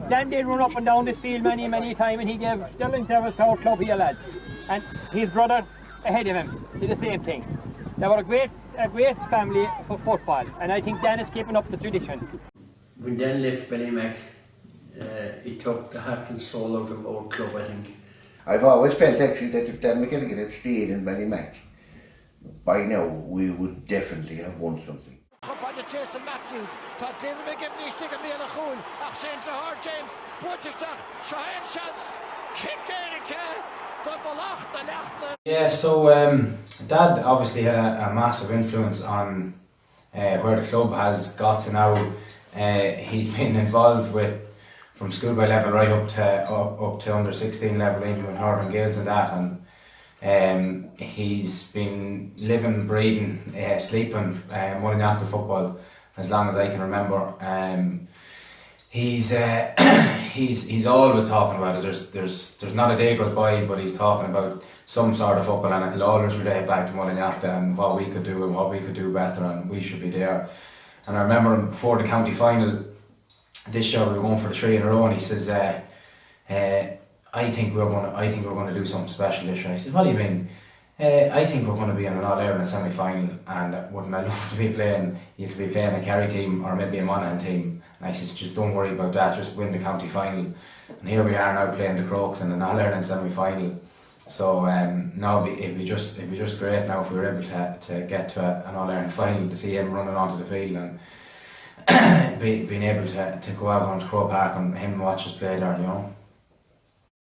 Dan did run up and down this field many times, and he gave sterling service to our club here, lads. And his brother ahead of him did the same thing. They were a great family for football, and I think Dan is keeping up the tradition. When Dan left Ballymac, it took the heart and soul out of our club, I think. I've always felt actually that if Dan McElligott had stayed in Ballymac, by now we would definitely have won something. Jason Matthews, thought David McGivney stick a meal of cool, Achsen to hard James, Brutistach, Shahen Shantz, kick Yeah, so Dad obviously had a massive influence on where the club has got to now. He's been involved with from schoolboy level right up to under 16 level, even with Northern Gaels and that, and he's been living, breathing, sleeping Mullinalaghta football as long as I can remember. He's always talking about it. There's not a day goes by but he's talking about some sort of football, and it'll always relate back to Mullinalaghta and what we could do and what we could do better, and we should be there. And I remember before the county final this year, we were going for the 3 in a row, and he says, I think we're going to do something special this year. I said, what do you mean? I think we're going to be in an All-Ireland semi-final, and wouldn't I love to be playing a Caher team or maybe a Monaghan team? And I said, just don't worry about that, just win the county final. And here we are now playing the Crokes in an All-Ireland semi-final. So no, it'd be just great now if we were able to get to an All-Ireland final, to see him running onto the field and being able to go out onto Croke Park and him watch us play there, you know.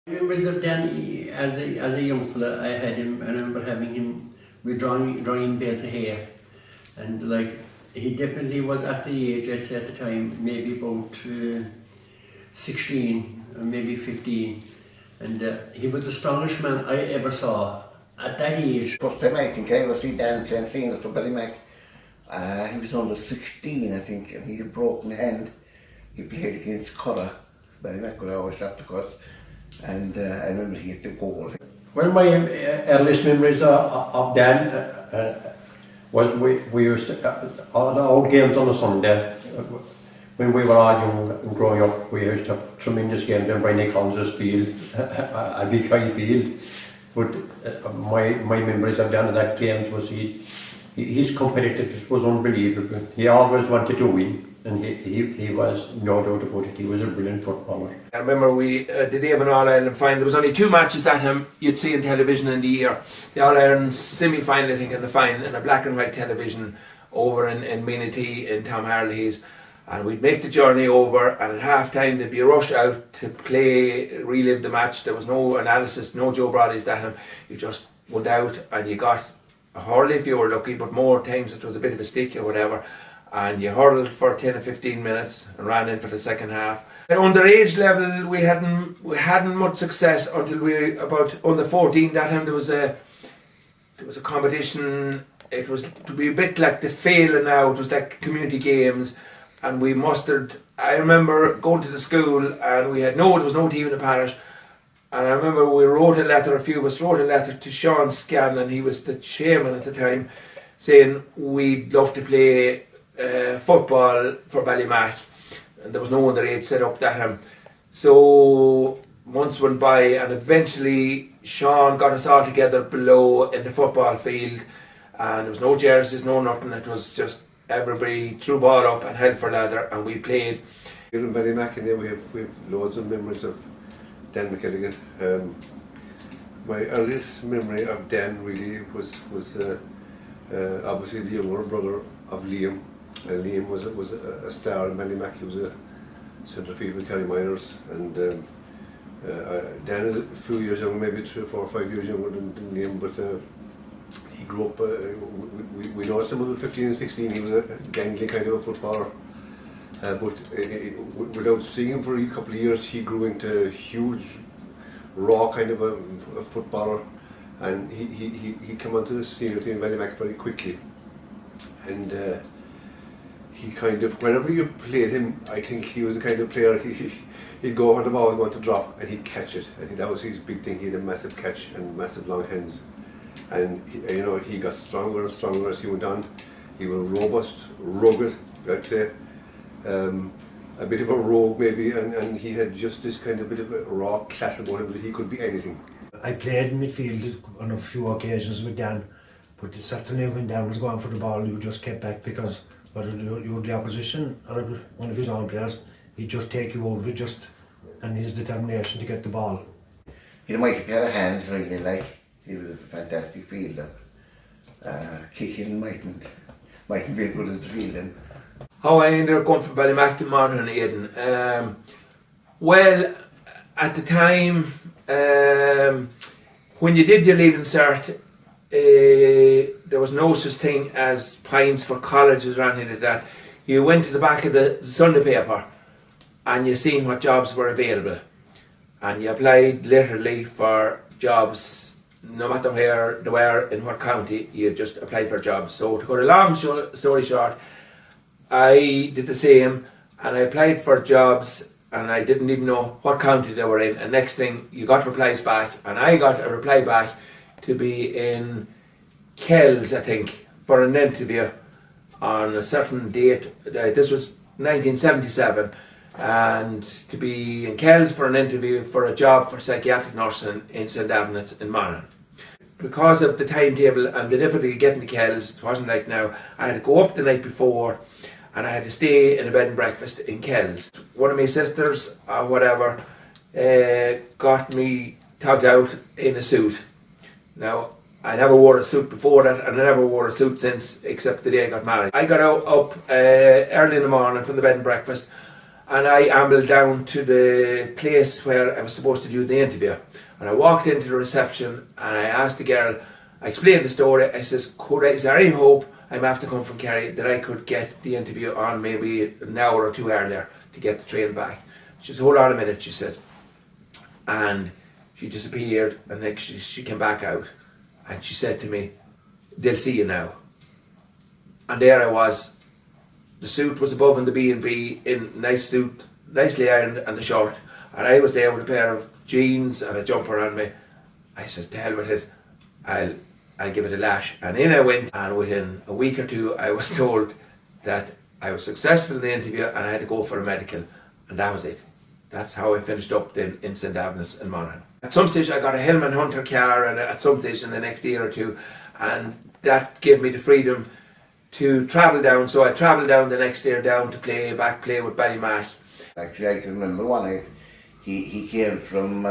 Memories of Dan as a young fella, I remember having him, we drawing Bale to Caher, and like he definitely was at the age, I'd say at the time, maybe about 16 or maybe 15, and he was the strongest man I ever saw at that age. First time I think I ever see Dan playing senior for Ballymac. He was under 16, I think, and he had a broken hand. He played against Caher. Ballymac would always shot the course, and I remember he hit the goal. Well, my earliest memories of Dan was we used to, all the old games on a Sunday. When we were all young and growing up, we used to have tremendous games in Brian Collins' field, a big high field. But my memories of Dan at that games was his competitiveness was unbelievable. He always wanted to win, and he was, no doubt about it, he was a brilliant footballer. I remember we the day of an All-Ireland final, there was only 2 matches that you'd see on television in the year. The All-Ireland semi-final, I think, and the final, in a black and white television over in Minity in Tom Harley's. And we'd make the journey over, and at half time there'd be a rush out to relive the match. There was no analysis, no Joe Broddies that you just went out and you got a hurl if you were lucky, but more times it was a bit of a stick or whatever, and you hurled for 10 or 15 minutes and ran in for the second half. At underage level we hadn't much success until we about under 14. That time there was a competition. It was to be a bit like the Failing now, it was like community games, and we mustered. I remember going to the school and there was no team in the parish. And I remember a few of us wrote a letter to Sean Scanlon, he was the chairman at the time, saying we'd love to play football for Ballymac. And there was no underage set up that time. So months went by, and eventually Sean got us all together below in the football field, and there was no jerseys, no nothing. It was just everybody threw ball up and held for ladder, and we played. Here in Ballymac, and we have loads of memories of Dan McElligott. My earliest memory of Dan really was obviously the younger brother of Liam. Liam was a star in Ballymac. He was a centre field with Kerry Miners, and Dan is a few years younger, maybe 3 or 4 or 5 years younger than Liam, but he grew up. We noticed him when he was 15 and 16. He was a gangly kind of a footballer. But without seeing him for a couple of years, he grew into a huge, raw kind of a footballer, and he came onto the senior team in Ballymac very quickly. And he kind of, whenever you played him, I think he was the kind of player, he'd go where the ball was going to drop and he'd catch it. I think that was his big thing. He had a massive catch and massive long hands. And he got stronger and stronger as he went on. He was robust, rugged, I'd say. a bit of a rogue maybe, and he had just this kind of bit of a raw class about him that he could be anything. I played in midfield on a few occasions with Dan, but certainly when Dan was going for the ball, you just kept back because whether you were the opposition or one of his own players, he'd just take you over with and his determination to get the ball. He had a mighty pair of hands, really, like. He was a fantastic fielder. Kicking mightn't be as good as the fielding. How I ended up going from Ballymac to Monaghan, Aidan. Well, at the time, when you did your leaving cert, there was no such thing as pints for colleges or anything like that. You went to the back of the Sunday paper and you seen what jobs were available, and you applied literally for jobs, no matter where they were, in what county. You just applied for jobs. So to cut a long story short, I did the same, and I applied for jobs and I didn't even know what county they were in, and next thing you got replies back, and I got a reply back to be in Kells, I think, for an interview on a certain date. This was 1977, and to be in Kells for an interview for a job for psychiatric nursing in St. Avnet's in Monaghan. Because of the timetable and the difficulty getting to Kells, it wasn't like now. I had to go up the night before and I had to stay in a bed and breakfast in Kells. One of my sisters or whatever got me tugged out in a suit. Now, I never wore a suit before that, and I never wore a suit since, except the day I got married. I got up early in the morning from the bed and breakfast, and I ambled down to the place where I was supposed to do the interview. And I walked into the reception and I asked the girl, I explained the story. I says, is there any hope I'm after come from Kerry that I could get the interview on maybe an hour or two earlier to get the train back? She said, hold on a minute, she said. And she disappeared, and then she came back out and she said to me, they'll see you now. And there I was. The suit was above in the B&B, in nice suit, nicely ironed, and the shirt. And I was there with a pair of jeans and a jumper on me. I said, to hell with it, I'll give it a lash. And in I went, and within a week or two I was told that I was successful in the interview and I had to go for a medical, and that was it. That's how I finished up then in St. Avnet's in Monaghan. At some stage I got a Hillman Hunter car, and at some stage in the next year or two, and that gave me the freedom to travel down. So I travelled down the next year down to play with Ballymac. Actually, I can remember one night, he came from,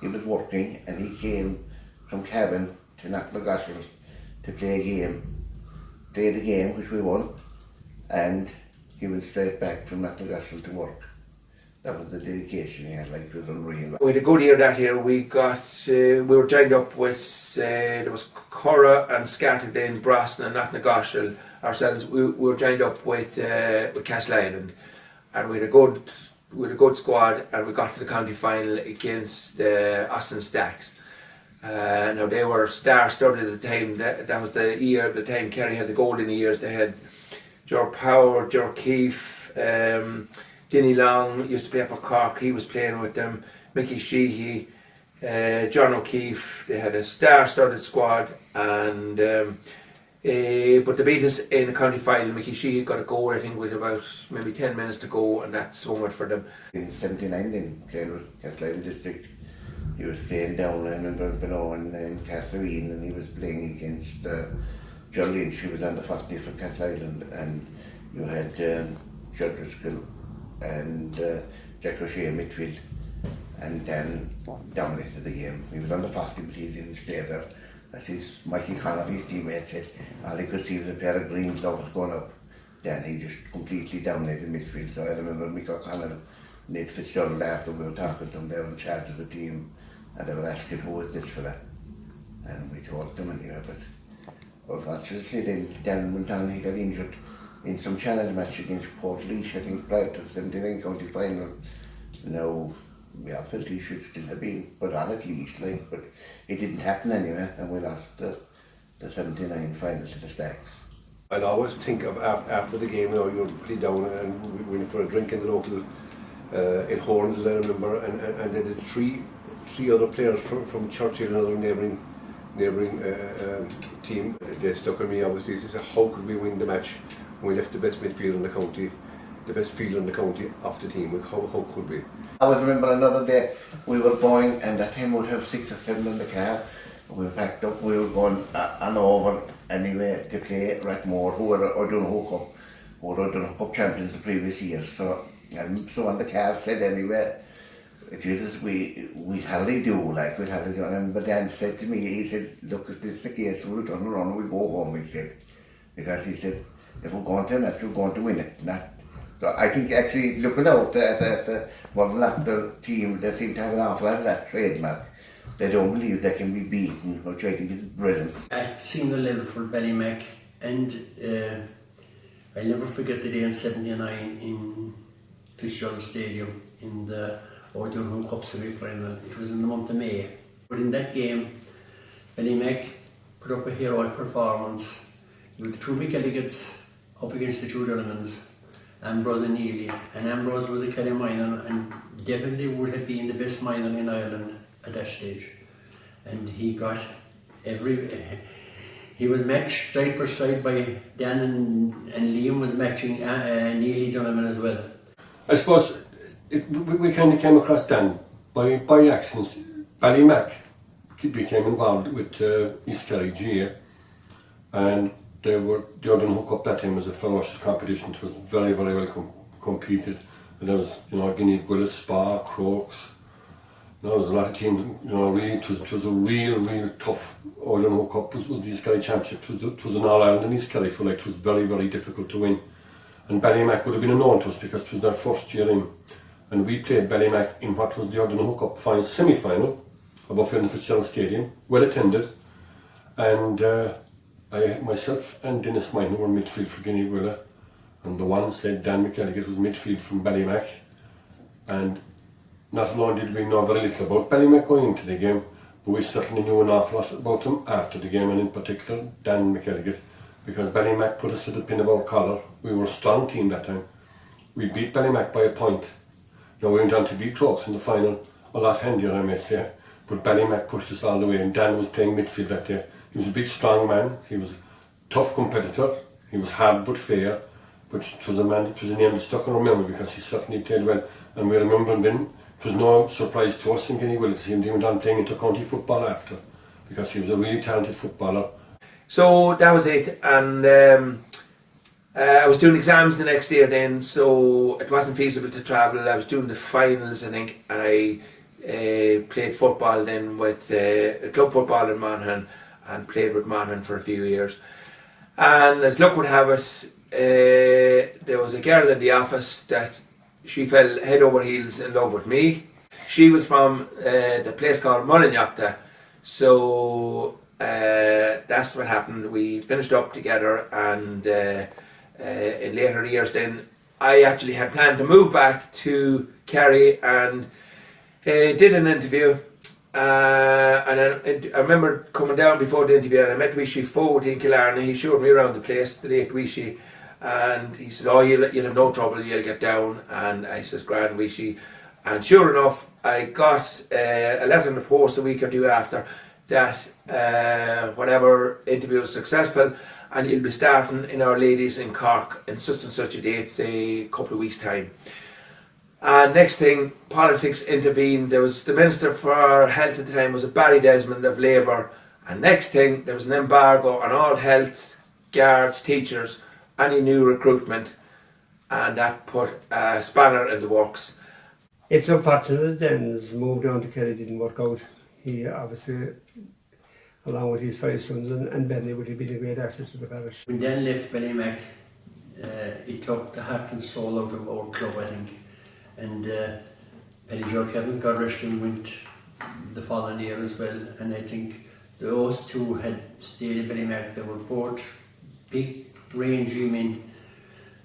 he was working, and he came from Cavan to Mullinalaghta to play a game. Played the game, which we won, and he went straight back from Mullinalaghta to work. That was the dedication he had, like, it was unreal. We had a good year that year. We were joined up with, there was Caher and Scattered Brosnan and Mullinalaghta ourselves. We were joined up with Castle Island, and we had a good squad, and we got to the county final against Austin Stacks. Now they were star-studded at the time. That was the year, the time Kerry had the golden years. They had Ger Power, Ger Keefe, Dinny Long used to play for Cork, he was playing with them, Mickey Sheehy, John O'Keefe. They had a star-studded squad, and but they beat us in the county final. Mickey Sheehy got a goal, I think, with about maybe 10 minutes to go, and that swung it for them. In 79 then, playing with Castle Island District, he was playing down in Castlevine, and he was playing against John Lynch, who was on the first day for Castle Island, and you had Judd Driscoll and Jack O'Shea midfield, and Dan dominated the game. He was on the first team, but he didn't stay there. As his Mikey Connor, his teammates said, all he could see was a pair of green gloves going up. Then he just completely dominated midfield. So I remember Mick O'Connell, Nate Fitzgerald, after we were talking to them, they were in charge of the team, and they were asking, who is this fella? And we told them anyway, but unfortunately then Dan went on, he got injured in some challenge match against Port Leash, I think, prior to the 79 county final. Now, we all felt he should still have been put on at least, like, but it didn't happen anyway, and we lost the 79 final to the Stacks. I'd always think of after the game, you know, you were pretty down, and we went for a drink in the local, in Horns, as I remember, and then the three other players from Churchill, another neighbouring team, they stuck on me obviously. They said, how could we win the match when we left the best midfield in the county the best field in the county of the team. How could we? I always remember another day we were going, and that time we would have 6 or 7 in the car. We were packed up, we were going and over anyway to play Rathmore, who were O'Donoghue Cup, who were O'Donoghue Cup champions the previous year. So on the car said anyway, Jesus, we hardly do, like we hardly do. And but Dan said to me, he said, look, if this is the case, we'll turn around and we'll go home, he said. Because he said, if we're going to a match, we're going to win it. So I think actually looking out at the Mullinalaghta team, they seem to have an awful lot of that trademark. They don't believe they can be beaten, which I think is brilliant. At senior level for Ballymac, and I'll never forget the day in '79 in Fitzgerald Stadium in the O'Donoghue Cup semi-final. It was in the month of May. But in that game, Ballymac put up a heroic performance with the two McElligotts up against the two Dunnamans, Ambrose and Neely. And Ambrose was a Caher minor and definitely would have been the best minor in Ireland at that stage. And he got he was matched stride for stride by Dan, and Liam was matching Neely Donovan as well. I suppose we kind of came across Dan by accident. Ballymac became involved with East Kerry GAA, and the O'Donoghue Cup that time was a ferocious competition. It was very, very well competed. And there was, Guinea Gullis, Spa, Crokes. There was a lot of teams, really, it was a real tough O'Donoghue Cup. It was the East Kerry Championship. It was an All-Ireland in East Kerry, it was very, very difficult to win. And Ballymac would have been unknown to us because it was their first year in. And we played Ballymac in what was the O'Donoghue Cup final, semi-final, above in the Fitzgerald Stadium, well attended. And myself and Dennis Minor were midfield for Guinea Gwilla, and the one said Dan McElligott was midfield from Ballymac. And not only did we know very little about Ballymac going into the game, but we certainly knew an awful lot about him after the game, and in particular Dan McElligott, because Ballymac put us to the pin of our collar. We were a strong team that time. We beat Ballymac by a point. We went on to beat Crokes in the final, a lot handier I may say, but Ballymac pushed us all the way, and Dan was playing midfield that day. He was a big strong man, he was a tough competitor, he was hard but fair, but it was a name that stuck in our memory because he certainly played well. And we remember him then, it was no surprise to us in Guinea Gwilla to see him went on playing into county football after, because he was a really talented footballer. So that was it, and I was doing exams the next year then, so it wasn't feasible to travel. I was doing the finals, I think, and I played football then with club football in Monaghan, and played with Monaghan for a few years. And as luck would have it, there was a girl in the office that she fell head over heels in love with me. She was from the place called Mullinalaghta, so that's what happened. We finished up together, and in later years then I actually had planned to move back to Kerry, and did an interview. And I remember coming down before the interview, and I met Wishy Fode in Caher, and he showed me around the place, the late Wishy, and he said, oh, you'll have no trouble, you'll get down. And I said, grand, Wishy. And sure enough, I got a letter in the post a week or two after that whatever interview was successful, and you'll be starting in Our Ladies in Cork in such and such a date, say a couple of weeks' time. And next thing, politics intervened. There was the Minister for Health at the time was Barry Desmond of Labour, and next thing there was an embargo on all health, guards, teachers, any new recruitment, and that put a spanner in the works. It's unfortunate Den's move down to Kerry didn't work out. He obviously, along with his 5 sons and Benny, would have been a great asset to the parish. When Dan left Ballymac, it took the heart and soul out of our club, I think. And Paddy Joe Kevin, God rest him, went the following year as well. And I think those two had stayed in Ballymac. They were both big, rangy men,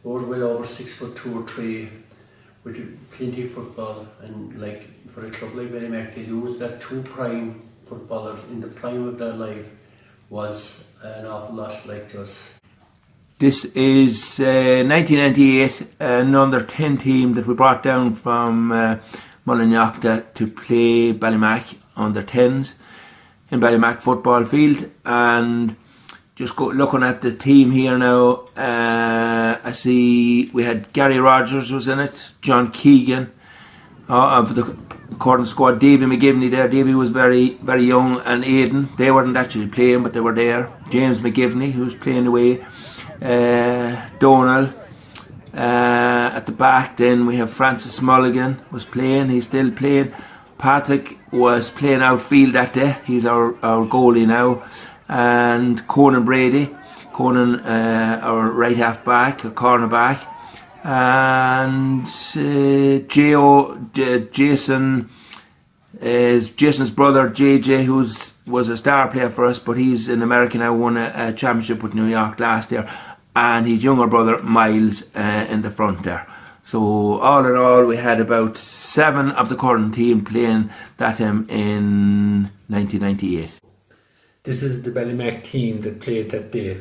both well over 6'2" or 3", with plenty of football. And like for a club like Ballymac, they lose that 2 prime footballers in the prime of their life was an awful loss like to us. This is 1998, an under-10 team that we brought down from Mullinalaghta to play Ballymac under-10s in Ballymac football field, and just looking at the team here now, I see we had Gary Rogers was in it, John Keegan of the Curtin squad, Davy McGivney there. Davy was very young, and Aidan, they weren't actually playing but they were there. James McGivney, who was playing away, Donal at the back. Then we have Francis Mulligan was playing, he's still playing. Patrick was playing outfield that day, he's our goalie now. And Conan Brady, our right half back, or corner back. And Jason's brother JJ, who was a star player for us, but he's in America now, won a championship with New York last year, and his younger brother Miles in the front there. So all in all, we had about 7 of the current team playing that in 1998. This is the Ballymac team that played that day.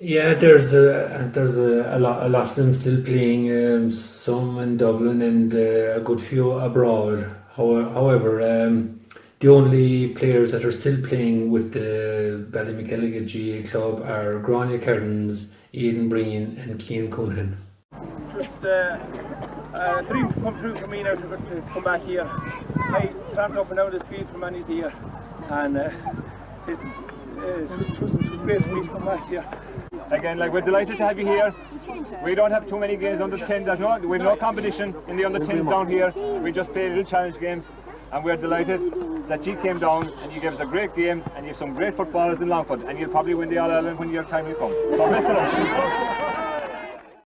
Yeah, there's a lot of them still playing, some in Dublin and a good few abroad. However, the only players that are still playing with the Ballymacelligott GAA Club are Grania Curtains, Aidan Breen and Cian Cunhan. Just a dream to come true for me now to come back here. I tramped up and down this field for many years, and it was great for me to come back here. Again, like, we're delighted to have you here. We don't have too many games under 10. We have no competition in the under 10s down here. We just play little challenge games, and we're delighted that you came down and you gave us a great game, and you have some great footballers in Longford, and you'll probably win the All-Ireland when your time will come. So best of luck.